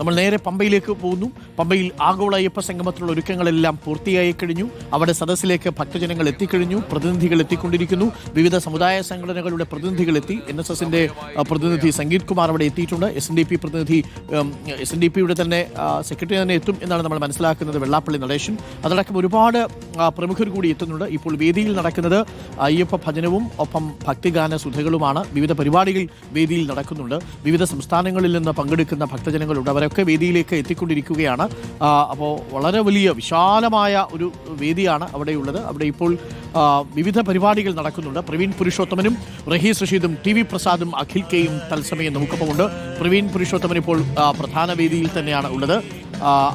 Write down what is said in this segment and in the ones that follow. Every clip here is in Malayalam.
നമ്മൾ നേരെ പമ്പയിലേക്ക് പോകുന്നു. പമ്പയിൽ ആഗോള അയ്യപ്പ സംഗമത്തിലുള്ള ഒരുക്കങ്ങളെല്ലാം പൂർത്തിയായി കഴിഞ്ഞു. അവിടെ സദസ്സിലേക്ക് ഭക്തജനങ്ങൾ എത്തിക്കഴിഞ്ഞു, പ്രതിനിധികൾ എത്തിക്കൊണ്ടിരിക്കുന്നു. വിവിധ സമുദായ സംഘടനകളുടെ പ്രതിനിധികൾ എത്തി. NSSന്റെ പ്രതിനിധി സംഗീത് കുമാർ അവിടെ എത്തിയിട്ടുണ്ട്. SNDP പ്രതിനിധി SNDPയുടെ തന്നെ സെക്രട്ടറി തന്നെ എത്തും എന്നാണ് നമ്മൾ മനസ്സിലാക്കുന്നത്, വെള്ളാപ്പള്ളി നടേശൻ. അതടക്കം ഒരുപാട് പ്രമുഖർ കൂടി എത്തുന്നുണ്ട്. ഇപ്പോൾ വേദിയിൽ നടക്കുന്നത് അയ്യപ്പ ഭജനവും ഒപ്പം ഭക്തിഗാന സുധകളുമാണ്. വിവിധ പരിപാടികൾ വേദിയിൽ നടക്കുന്നുണ്ട്. വിവിധ സംസ്ഥാനങ്ങളിൽ നിന്ന് പങ്കെടുക്കുന്ന ഭക്തജനങ്ങളുണ്ട്. അവരൊക്കെ വേദിയിലേക്ക് എത്തിക്കൊണ്ടിരിക്കുകയാണ്. അപ്പോൾ വളരെ വലിയ വിശാലമായ ഒരു വേദിയാണ് അവിടെയുള്ളത്. അവിടെ ഇപ്പോൾ വിവിധ പരിപാടികൾ നടക്കുന്നുണ്ട്. പ്രവീൺ പുരുഷോത്തമനും റഹീസ് റഷീദും TV പ്രസാദും അഖിൽ കെയും തത്സമയം നമുക്കൊപ്പമുണ്ട്. പ്രവീൺ പുരുഷോത്തമൻ ഇപ്പോൾ പ്രധാന വേദിയിൽ തന്നെയാണ് ഉള്ളത്.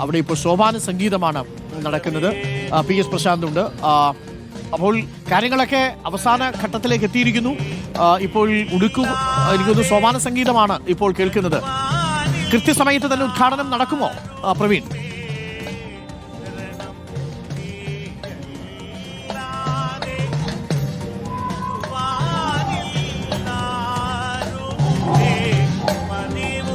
അവിടെ ഇപ്പോൾ സോപാന സംഗീതമാണ് നടക്കുന്നത്. PS പ്രശാന്ത് ഉണ്ട്. അപ്പോൾ കാര്യങ്ങളൊക്കെ അവസാന ഘട്ടത്തിലേക്ക് എത്തിയിരിക്കുന്നു. ഇപ്പോൾ എനിക്കൊന്ന് സോപാന സംഗീതമാണ് ഇപ്പോൾ കേൾക്കുന്നത്. കൃത്യസമയത്ത് തന്നെ ഉദ്ഘാടനം നടക്കുമോ പ്രവീൺ?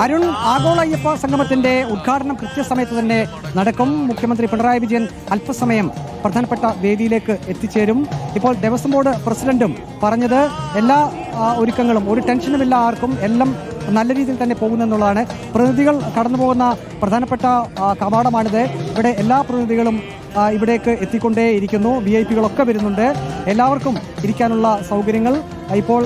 അരുൺ, ആഗോള അയ്യപ്പ സംഗമത്തിന്റെ ഉദ്ഘാടനം കൃത്യസമയത്ത് തന്നെ നടക്കും. മുഖ്യമന്ത്രി പിണറായി വിജയൻ അല്പസമയം പ്രധാനപ്പെട്ട വേദിയിലേക്ക് എത്തിച്ചേരും. ഇപ്പോൾ ദേവസ്വം ബോർഡ് പ്രസിഡന്റും പറഞ്ഞത് എല്ലാ ഒരുക്കങ്ങളും, ഒരു ടെൻഷനുമില്ല ആർക്കും, എല്ലാം നല്ല രീതിയിൽ തന്നെ പോകുന്നെന്നുള്ളതാണ്. പ്രതിനിധികൾ കടന്നു പോകുന്ന പ്രധാനപ്പെട്ട കവാടമാണിത്. ഇവിടെ എല്ലാ പ്രതിനിധികളും ഇവിടേക്ക് എത്തിക്കൊണ്ടേയിരിക്കുന്നു. VIP-കളൊക്കെ വരുന്നുണ്ട്. എല്ലാവർക്കും ഇരിക്കാനുള്ള സൗകര്യങ്ങൾ. ഇപ്പോൾ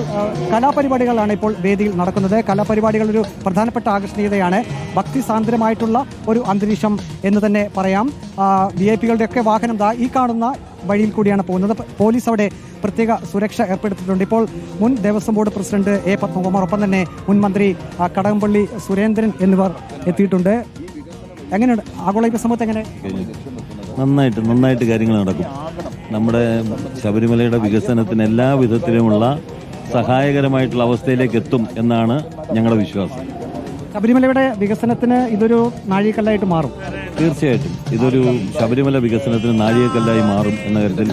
കലാപരിപാടികളാണ് ഇപ്പോൾ വേദിയിൽ നടക്കുന്നത്. കലാപരിപാടികൾ ഒരു പ്രധാനപ്പെട്ട ആകർഷണീയതയാണ്. ഭക്തി സാന്ദ്രമായിട്ടുള്ള ഒരു അന്തരീക്ഷം എന്ന് തന്നെ പറയാം. VIP-കളുടെയൊക്കെ വാഹനം ഈ കാണുന്ന വഴിയിൽ കൂടിയാണ് പോകുന്നത്. പോലീസ് അവിടെ പ്രത്യേക സുരക്ഷ ഏർപ്പെടുത്തിയിട്ടുണ്ട്. ഇപ്പോൾ മുൻ Devaswom board president A. Padmakumar, ഒപ്പം തന്നെ മുൻ മന്ത്രി കടകംപള്ളി സുരേന്ദ്രൻ എന്നിവർ എത്തിയിട്ടുണ്ട്. എങ്ങനെയുണ്ട് ആഗോള അയ്യപ്പ സംഗമത്തെ? എങ്ങനെ? നന്നായിട്ട് കാര്യങ്ങൾ നടക്കും. നമ്മുടെ ശബരിമലയുടെ വികസനത്തിന് എല്ലാ വിധത്തിലുമുള്ള സഹായകരമായിട്ടുള്ള അവസ്ഥയിലേക്ക് എത്തും എന്നാണ് ഞങ്ങളുടെ വിശ്വാസം. ശബരിമലയുടെ വികസനത്തിന് ഇതൊരു നാഴികക്കല്ലായിട്ട് മാറും. തീർച്ചയായിട്ടും ഇതൊരു ശബരിമല വികസനത്തിന് നാഴികക്കല്ലായി മാറും എന്ന കാര്യത്തിൽ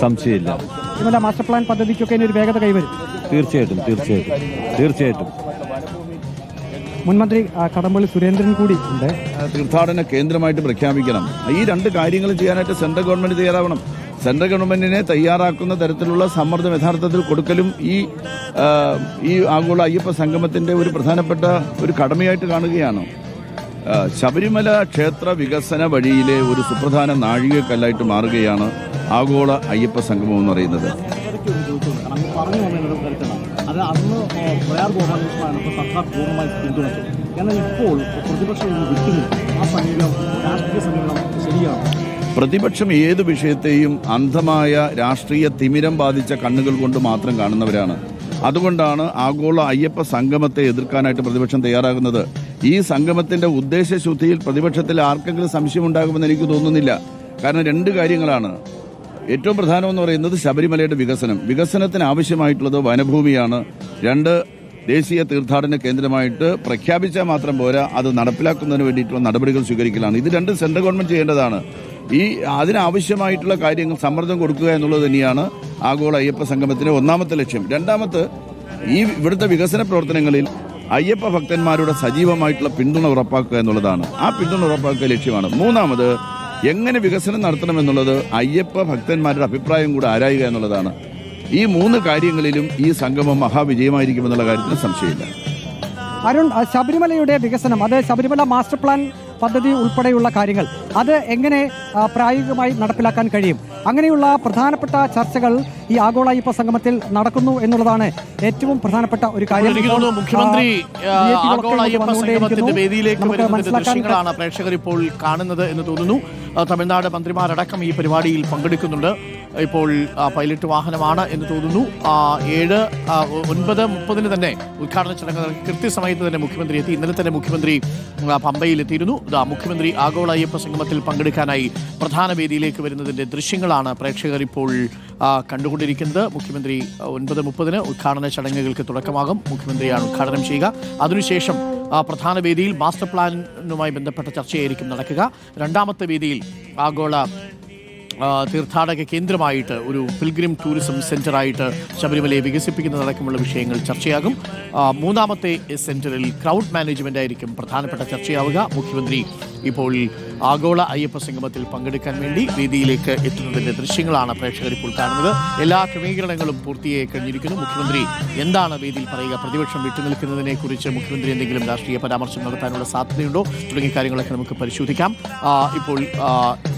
സംശയമില്ല. ശബരിമല മാസ്റ്റർ പ്ലാൻ പദ്ധതിക്കൊക്കെ ഒരു വേഗത കൈവരും. തീർച്ചയായിട്ടും മുൻമന്ത്രി കടകംപള്ളി സുരേന്ദ്രൻ കൂടി ഉണ്ട്. തീർത്ഥാടന കേന്ദ്രമായിട്ട് പ്രഖ്യാപിക്കണം. ഈ രണ്ട് കാര്യങ്ങൾ ചെയ്യാനായിട്ട് സെൻട്രൽ ഗവൺമെന്റ് തയ്യാറാവണം. സെൻട്രൽ ഗവൺമെന്റിനെ തയ്യാറാക്കുന്ന തരത്തിലുള്ള സമ്മർദ്ദം യഥാർത്ഥത്തിൽ കൊടുക്കലും ഈ ആഗോള അയ്യപ്പ സംഗമത്തിന്റെ ഒരു പ്രധാനപ്പെട്ട ഒരു കടമയായിട്ട് കാണുകയാണ്. ശബരിമല ക്ഷേത്ര വികസന വഴിയിലെ ഒരു സുപ്രധാന നാഴികക്കല്ലായിട്ട് മാറുകയാണ് ആഗോള അയ്യപ്പ സംഗമം എന്ന് പറയുന്നത്. അത് അന്ന് പ്രയാർ ഗോപാലകൃഷ്ണനാണ് സർക്കാർ പൂർണ്ണമായി പിന്തുണച്ചത്. എന്നാൽ ഇപ്പോൾ പ്രതിപക്ഷം വിട്ടുന്നു. ആ സമീപനം, രാഷ്ട്രീയ സമീപനം ശരിയാണ്? പ്രതിപക്ഷം ഏത് വിഷയത്തെയും അന്ധമായ രാഷ്ട്രീയ തിമിരം ബാധിച്ച കണ്ണുകൾ കൊണ്ട് മാത്രം കാണുന്നവരാണ്. അതുകൊണ്ടാണ് ആഗോള അയ്യപ്പ സംഗമത്തെ എതിർക്കാനായിട്ട് പ്രതിപക്ഷം തയ്യാറാകുന്നത്. ഈ സംഗമത്തിന്റെ ഉദ്ദേശശുദ്ധിയിൽ പ്രതിപക്ഷത്തിൽ ആർക്കെങ്കിലും സംശയമുണ്ടാകുമെന്ന് എനിക്ക് തോന്നുന്നില്ല. കാരണം രണ്ട് കാര്യങ്ങളാണ്. ഏറ്റവും പ്രധാനമെന്ന് പറയുന്നത് ശബരിമലയുടെ വികസനത്തിന് ആവശ്യമായിട്ടുള്ളത് വനഭൂമിയാണ്. രണ്ട്, ദേശീയ തീർത്ഥാടന കേന്ദ്രമായിട്ട് പ്രഖ്യാപിച്ചാൽ മാത്രം പോരാ, അത് നടപ്പിലാക്കുന്നതിന് വേണ്ടിയിട്ടുള്ള നടപടികൾ സ്വീകരിക്കലാണ്. ഇത് രണ്ടും സെൻട്രൽ ഗവൺമെന്റ് ചെയ്യേണ്ടതാണ്. അതിനാവശ്യമായിട്ടുള്ള കാര്യങ്ങൾ സമ്മർദ്ദം കൊടുക്കുക എന്നുള്ളത് തന്നെയാണ് ആഗോള അയ്യപ്പ സംഗമത്തിന്റെ ഒന്നാമത്തെ ലക്ഷ്യം. രണ്ടാമത്തെ, ഇവിടുത്തെ വികസന പ്രവർത്തനങ്ങളിൽ അയ്യപ്പ ഭക്തന്മാരുടെ സജീവമായിട്ടുള്ള പിന്തുണ ഉറപ്പാക്കുക എന്നുള്ളതാണ്. ആ പിന്തുണ ഉറപ്പാക്കുക ലക്ഷ്യമാണ്. മൂന്നാമത്, എങ്ങനെ വികസനം നടത്തണമെന്നുള്ളത് അയ്യപ്പ ഭക്തന്മാരുടെ അഭിപ്രായം കൂടെ ആരായുക എന്നുള്ളതാണ്. ഈ മൂന്ന് കാര്യങ്ങളിലും ഈ സംഗമം മഹാവിജയമായിരിക്കുമെന്നുള്ള കാര്യത്തിന് സംശയമില്ല. അരുൺ, ശബരിമലയുടെ വികസനം, അത് ശബരിമല മാസ്റ്റർ പ്ലാൻ പദ്ധതി ഉൾപ്പെടെയുള്ള കാര്യങ്ങൾ, അത് എങ്ങനെ പ്രായോഗികമായി നടപ്പിലാക്കാൻ കഴിയും? അങ്ങനെയുള്ള പ്രധാനപ്പെട്ട ചർച്ചകൾ ഈ ആഗോള അയ്യപ്പ സംഗമത്തിൽ നടക്കുന്നു എന്നുള്ളതാണ് ഏറ്റവും പ്രധാനപ്പെട്ട ഒരു കാര്യം. മുഖ്യമന്ത്രി ആഗോള അയ്യപ്പ സംഗമത്തിന്റെ വേദിയിലേക്ക് വരുന്നതിന്റെ ദൃശ്യങ്ങളാണ് പ്രേക്ഷകർ ഇപ്പോൾ കാണുന്നത് എന്ന് തോന്നുന്നു. തമിഴ്നാട് മന്ത്രിമാരടക്കം ഈ പരിപാടിയിൽ പങ്കെടുക്കുന്നുണ്ട്. ഇപ്പോൾ പൈലറ്റ് വാഹനമാണ് എന്ന് തോന്നുന്നു. 9:30 തന്നെ ഉദ്ഘാടന ചടങ്ങ് കൃത്യസമയത്ത് തന്നെ മുഖ്യമന്ത്രി എത്തി. ഇന്നലെ തന്നെ മുഖ്യമന്ത്രി പമ്പയിൽ എത്തിയിരുന്നു. മുഖ്യമന്ത്രി ആഗോള അയ്യപ്പ സംഗമത്തിൽ പങ്കെടുക്കാനായി പ്രധാന വേദിയിലേക്ക് വരുന്നതിന്റെ ദൃശ്യങ്ങളാണ് പ്രേക്ഷകർ ഇപ്പോൾ കണ്ടുകൊണ്ടിരിക്കുന്നത്. മുഖ്യമന്ത്രി 9:30 ഉദ്ഘാടന ചടങ്ങുകൾക്ക് തുടക്കമാകും. മുഖ്യമന്ത്രിയാണ് ഉദ്ഘാടനം ചെയ്യുക. അതിനുശേഷം പ്രധാന വേദിയിൽ മാസ്റ്റർ പ്ലാനുമായി ബന്ധപ്പെട്ട ചർച്ചയായിരിക്കും നടക്കുക. രണ്ടാമത്തെ വേദിയിൽ ആഗോള തീർത്ഥാടക കേന്ദ്രമായിട്ട് ഒരു പിൽഗ്രിം ടൂറിസം സെന്ററായിട്ട് ശബരിമലയെ വികസിപ്പിക്കുന്നതടക്കമുള്ള വിഷയങ്ങൾ ചർച്ചയാകും. മൂന്നാമത്തെ സെന്ററിൽ ക്രൗഡ് മാനേജ്മെന്റ് ആയിരിക്കും പ്രധാനപ്പെട്ട ചർച്ചയാവുക. മുഖ്യമന്ത്രി ഇപ്പോൾ ആഗോള അയ്യപ്പ സംഗമത്തിൽ പങ്കെടുക്കാൻ വേണ്ടി വേദിയിലേക്ക് എത്തുന്നതിന്റെ ദൃശ്യങ്ങളാണ് പ്രേക്ഷകർ ഇപ്പോൾ കാണുന്നത്. എല്ലാ ക്രമീകരണങ്ങളും പൂർത്തിയായി കഴിഞ്ഞിരിക്കുന്നു. മുഖ്യമന്ത്രി എന്താണ് വേദിയിൽ പറയുക, പ്രതിപക്ഷം വിട്ടുനിൽക്കുന്നതിനെ കുറിച്ച് മുഖ്യമന്ത്രി എന്തെങ്കിലും രാഷ്ട്രീയ പരാമർശം നടത്താനുള്ള സാധ്യതയുണ്ടോ തുടങ്ങിയ കാര്യങ്ങളൊക്കെ നമുക്ക് പരിശോധിക്കാം. ഇപ്പോൾ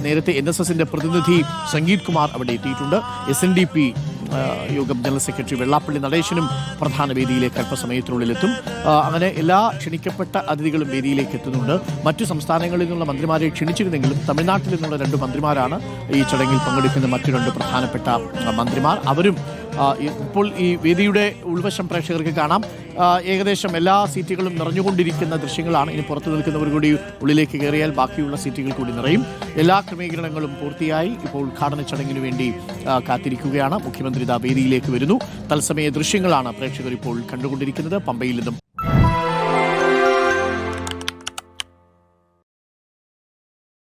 നേരത്തെ NSSന്റെ പ്രതിനിധി സംഗീത് കുമാർ അവിടെ എത്തിയിട്ടുണ്ട്. SNDP യോഗം ജനറൽ സെക്രട്ടറി വെള്ളാപ്പള്ളി നടേശനും പ്രധാന വേദിയിലേക്ക് അല്പസമയത്തിനുള്ളിൽ എത്തും. അങ്ങനെ എല്ലാ ക്ഷണിക്കപ്പെട്ട അതിഥികളും വേദിയിലേക്ക് എത്തുന്നുണ്ട്. മറ്റു സംസ്ഥാനങ്ങളിൽ നിന്നുള്ള മന്ത്രിമാരെ ക്ഷണിച്ചിരുന്നെങ്കിലും തമിഴ്നാട്ടിൽ നിന്നുള്ള 2 മന്ത്രിമാരാണ് ഈ ചടങ്ങിൽ പങ്കെടുക്കുന്ന മറ്റു 2 പ്രധാനപ്പെട്ട മന്ത്രിമാർ. അവരും ഇപ്പോൾ ഈ വേദിയുടെ ഉൾവശം പ്രേക്ഷകർക്ക് കാണാം. ഏകദേശം എല്ലാ സീറ്റുകളും നിറഞ്ഞുകൊണ്ടിരിക്കുന്ന ദൃശ്യങ്ങളാണ്. ഇനി പുറത്തു നിൽക്കുന്നവർ കൂടി ഉള്ളിലേക്ക് കയറിയാൽ ബാക്കിയുള്ള സീറ്റുകൾ കൂടി നിറയും. എല്ലാ ക്രമീകരണങ്ങളും പൂർത്തിയായി ഇപ്പോൾ ഉദ്ഘാടന ചടങ്ങിന് വേണ്ടി കാത്തിരിക്കുകയാണ്. മുഖ്യമന്ത്രി വേദിയിലേക്ക് വരുന്നു. തത്സമയ ദൃശ്യങ്ങളാണ് പ്രേക്ഷകർ ഇപ്പോൾ കണ്ടുകൊണ്ടിരിക്കുന്നത്. പമ്പയിൽ നിന്നും